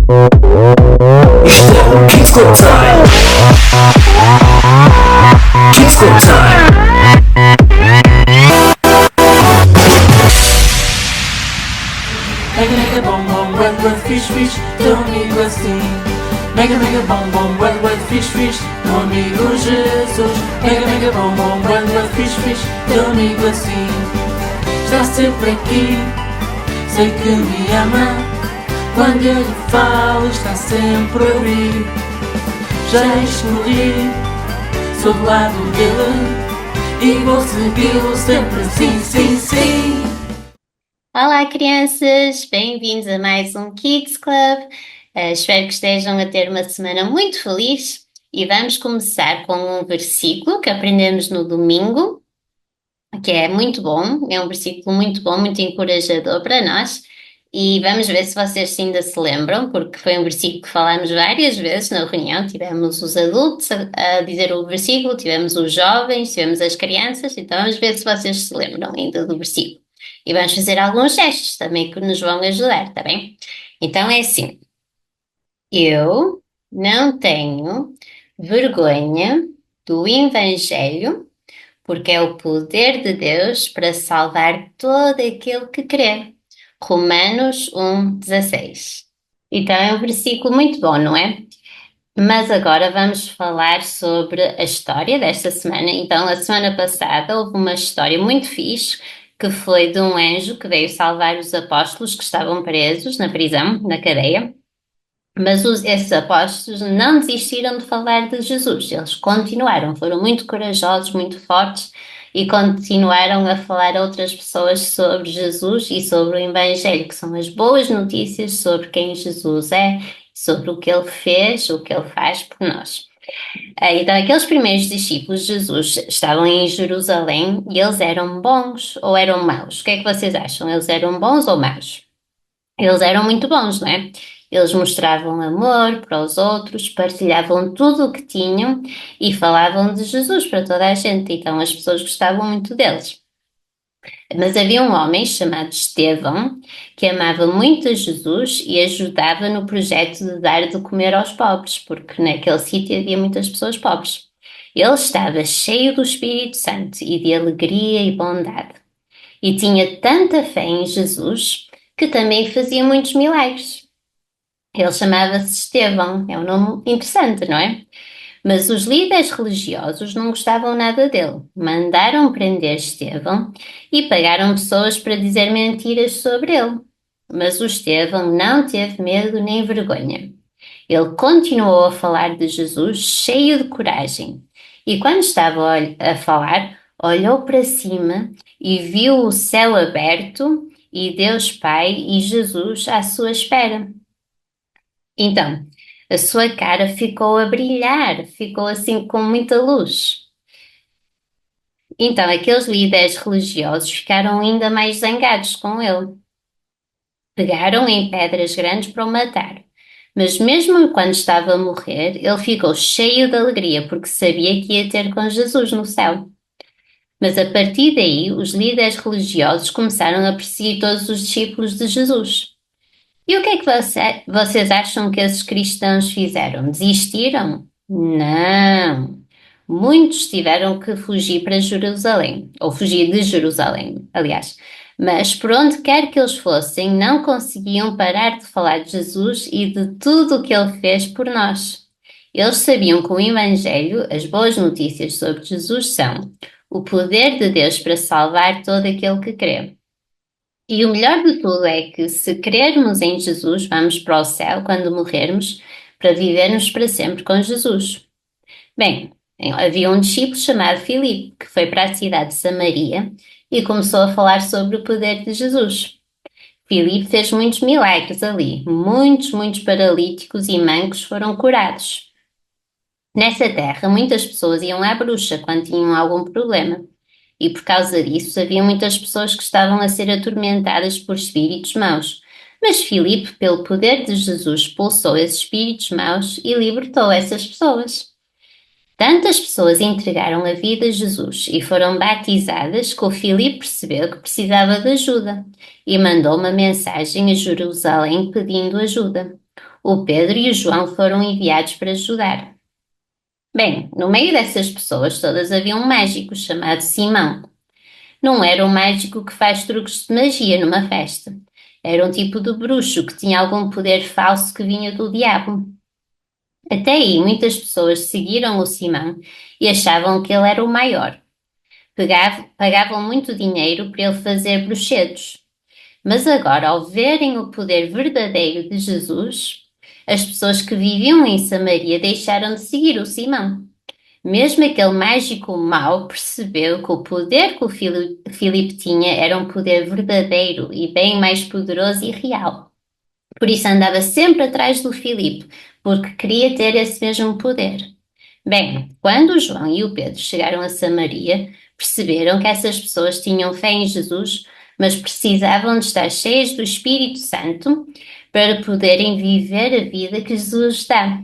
Isto é o Kids Club Time. Kids Club Time. Mega mega bom bom, well well fish fish, teu amigo assim. Mega mega bom bom, well well fish fish, meu amigo Jesus. Mega mega bom bom, well well fish fish, teu amigo assim. Está sempre aqui, sei que me ama. Quando eu lhe falo, está sempre a ouvir. Já escolhi, sou do lado dele e vou segui-lo sempre, sim, sim, sim. Olá, crianças! Bem-vindos a mais um Kids Club. Espero que estejam a ter uma semana muito feliz e vamos começar com um versículo que aprendemos no domingo, que é muito bom, é um versículo muito bom, muito encorajador para nós. E vamos ver se vocês ainda se lembram, porque foi um versículo que falámos várias vezes na reunião. Tivemos os adultos a dizer o versículo, tivemos os jovens, tivemos as crianças, então vamos ver se vocês se lembram ainda do versículo. E vamos fazer alguns gestos também que nos vão ajudar, tá bem? Então é assim: eu não tenho vergonha do Evangelho, porque é o poder de Deus para salvar todo aquele que crê. Romanos 1,16. Então é um versículo muito bom, não é? Mas agora vamos falar sobre a história desta semana. Então, a semana passada houve uma história muito fixe, que foi de um anjo que veio salvar os apóstolos que estavam presos na prisão, na cadeia. Mas esses apóstolos não desistiram de falar de Jesus, eles continuaram, foram muito corajosos, muito fortes e continuaram a falar a outras pessoas sobre Jesus e sobre o Evangelho, que são as boas notícias sobre quem Jesus é, sobre o que ele fez, o que ele faz por nós. Então, aqueles primeiros discípulos de Jesus estavam em Jerusalém e eles eram bons ou eram maus? O que é que vocês acham? Eles eram bons ou maus? Eles eram muito bons, não é? Eles mostravam amor para os outros, partilhavam tudo o que tinham e falavam de Jesus para toda a gente, então as pessoas gostavam muito deles. Mas havia um homem chamado Estevão que amava muito a Jesus e ajudava no projeto de dar de comer aos pobres, porque naquele sítio havia muitas pessoas pobres. Ele estava cheio do Espírito Santo e de alegria e bondade. E tinha tanta fé em Jesus que também fazia muitos milagres. Ele chamava-se Estevão, é um nome interessante, não é? Mas os líderes religiosos não gostavam nada dele. Mandaram prender Estevão e pagaram pessoas para dizer mentiras sobre ele. Mas o Estevão não teve medo nem vergonha. Ele continuou a falar de Jesus cheio de coragem. E quando estava a falar, olhou para cima e viu o céu aberto e Deus Pai e Jesus à sua espera. Então, a sua cara ficou a brilhar, ficou assim com muita luz. Então, aqueles líderes religiosos ficaram ainda mais zangados com ele. Pegaram em pedras grandes para o matar. Mas mesmo quando estava a morrer, ele ficou cheio de alegria porque sabia que ia ter com Jesus no céu. Mas a partir daí, os líderes religiosos começaram a perseguir todos os discípulos de Jesus. E o que é que vocês acham que esses cristãos fizeram? Desistiram? Não. Muitos tiveram que fugir para Jerusalém, ou fugir de Jerusalém, aliás. Mas por onde quer que eles fossem, não conseguiam parar de falar de Jesus e de tudo o que ele fez por nós. Eles sabiam que o Evangelho, as boas notícias sobre Jesus, são o poder de Deus para salvar todo aquele que crê. E o melhor de tudo é que, se crermos em Jesus, vamos para o céu quando morrermos, para vivermos para sempre com Jesus. Bem, havia um discípulo chamado Filipe, que foi para a cidade de Samaria e começou a falar sobre o poder de Jesus. Filipe fez muitos milagres ali, muitos paralíticos e mancos foram curados. Nessa terra, muitas pessoas iam à bruxa quando tinham algum problema. E por causa disso havia muitas pessoas que estavam a ser atormentadas por espíritos maus. Mas Filipe, pelo poder de Jesus, expulsou esses espíritos maus e libertou essas pessoas. Tantas pessoas entregaram a vida a Jesus e foram batizadas que o Filipe percebeu que precisava de ajuda e mandou uma mensagem a Jerusalém pedindo ajuda. O Pedro e o João foram enviados para ajudar. Bem, no meio dessas pessoas todas havia um mágico chamado Simão. Não era um mágico que faz truques de magia numa festa. Era um tipo de bruxo que tinha algum poder falso que vinha do diabo. Até aí, muitas pessoas seguiram o Simão e achavam que ele era o maior. Pagavam muito dinheiro para ele fazer bruxedos. Mas agora, ao verem o poder verdadeiro de Jesus, as pessoas que viviam em Samaria deixaram de seguir o Simão. Mesmo aquele mágico mau percebeu que o poder que o Filipe tinha era um poder verdadeiro e bem mais poderoso e real. Por isso andava sempre atrás do Filipe, porque queria ter esse mesmo poder. Bem, quando o João e o Pedro chegaram a Samaria, perceberam que essas pessoas tinham fé em Jesus, mas precisavam de estar cheias do Espírito Santo para poderem viver a vida que Jesus dá.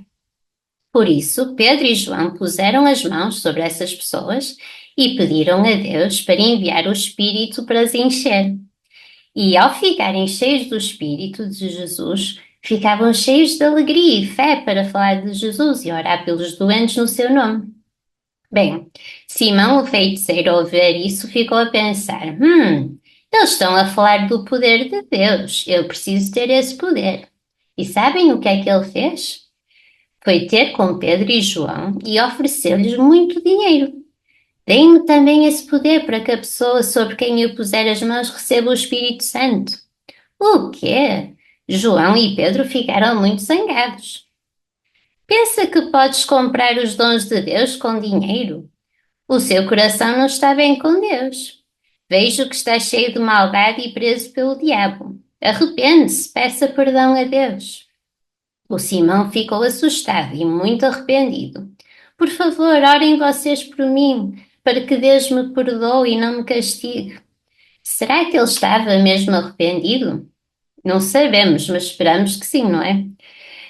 Por isso, Pedro e João puseram as mãos sobre essas pessoas e pediram a Deus para enviar o Espírito para as encher. E ao ficarem cheios do Espírito de Jesus, ficavam cheios de alegria e fé para falar de Jesus e orar pelos doentes no seu nome. Bem, Simão, o feiticeiro, ao ver isso, ficou a pensar: eles estão a falar do poder de Deus, eu preciso ter esse poder. E sabem o que é que ele fez? Foi ter com Pedro e João e ofereceu-lhes muito dinheiro. Deem-me também esse poder para que a pessoa sobre quem eu puser as mãos receba o Espírito Santo. O quê? João e Pedro ficaram muito zangados. Pensa que podes comprar os dons de Deus com dinheiro? O seu coração não está bem com Deus. Vejo que está cheio de maldade e preso pelo diabo. Arrepende-se, peça perdão a Deus. O Simão ficou assustado e muito arrependido. Por favor, orem vocês por mim, para que Deus me perdoe e não me castigue. Será que ele estava mesmo arrependido? Não sabemos, mas esperamos que sim, não é?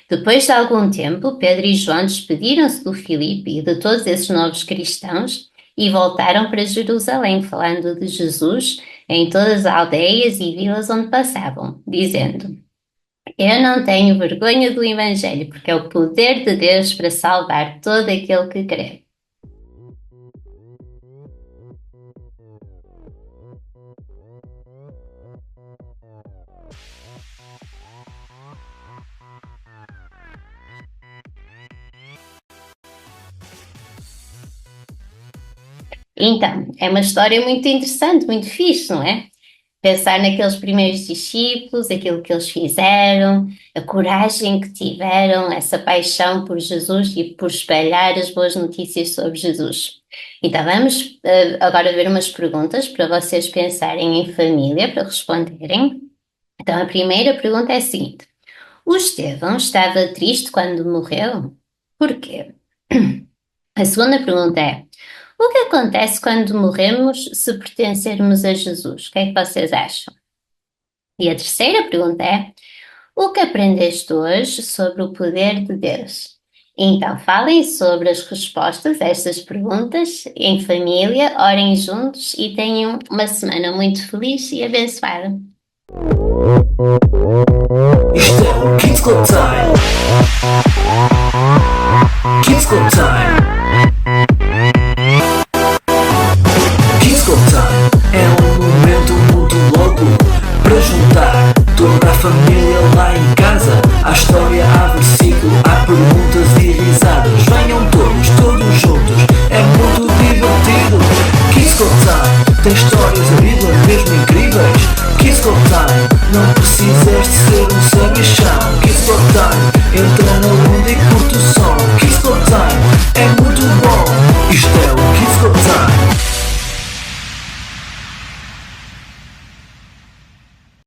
Depois de algum tempo, Pedro e João despediram-se do Filipe e de todos esses novos cristãos e voltaram para Jerusalém, falando de Jesus em todas as aldeias e vilas onde passavam, dizendo: eu não tenho vergonha do Evangelho, porque é o poder de Deus para salvar todo aquele que crê. Então, é uma história muito interessante, muito fixe, não é? Pensar naqueles primeiros discípulos, aquilo que eles fizeram, a coragem que tiveram, essa paixão por Jesus e por espalhar as boas notícias sobre Jesus. Então vamos agora ver umas perguntas para vocês pensarem em família, para responderem. Então a primeira pergunta é a seguinte: o Estevão estava triste quando morreu? Porquê? A segunda pergunta é: o que acontece quando morremos se pertencermos a Jesus? O que é que vocês acham? E a terceira pergunta é: o que aprendeste hoje sobre o poder de Deus? Então, falem sobre as respostas a estas perguntas em família, orem juntos e tenham uma semana muito feliz e abençoada. Isto é o Kids Club Time. Kids Club Time. Kids Club Time é um momento muito louco para juntar toda a família lá em casa. Há história, há versículo, há perguntas e risadas. Venham todos juntos, é muito divertido. Kids Club Time tem histórias da Bíblia mesmo incríveis. Kids Club Time, não precisas de ser um sabichão. Kids Club Time, entra na onda e curte o som. Kids Club Time é muito